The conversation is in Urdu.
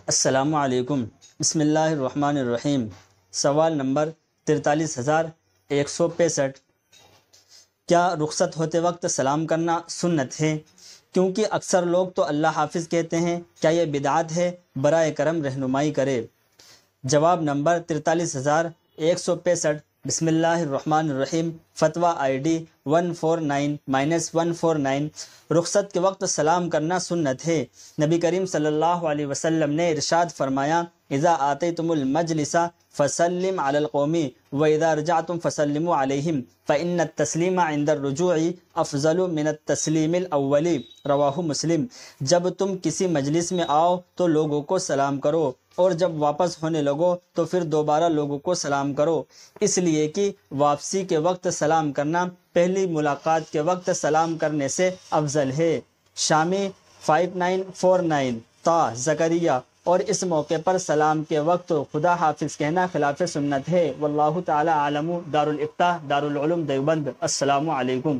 السلام علیکم۔ بسم اللہ الرحمن الرحیم۔ سوال نمبر 43,165۔ کیا رخصت ہوتے وقت سلام کرنا سنت ہے؟ کیونکہ اکثر لوگ تو اللہ حافظ کہتے ہیں، کیا یہ بدعت ہے؟ برائے کرم رہنمائی کرے۔ جواب نمبر 43,165۔ بسم اللہ الرحمن الرحیم۔ فتویٰ آئی ڈی 149-149۔ رخصت کے وقت سلام کرنا سنت ہے۔ نبی کریم صلی اللہ علیہ وسلم نے ارشاد فرمایا، اذا آتیتم المجلس فسلم علی القوم واذا رجعتم فسلموا علیہم فإن التسلیم عند الرجوع افضل من التسلیم الاول۔ رواہ مسلم۔ جب تم کسی مجلس میں آؤ تو لوگوں کو سلام کرو، اور جب واپس ہونے لگو تو پھر دوبارہ لوگوں کو سلام کرو، اس لیے کہ واپسی کے وقت سلام کرنا پہلی ملاقات کے وقت سلام کرنے سے افضل ہے۔ شامی 5949 تا زکریہ۔ اور اس موقع پر سلام کے وقت خدا حافظ کہنا خلاف سنت ہے۔ واللہ تعالی عالم۔ دارالافتاء دارالعلوم دیوبند۔ السلام علیکم۔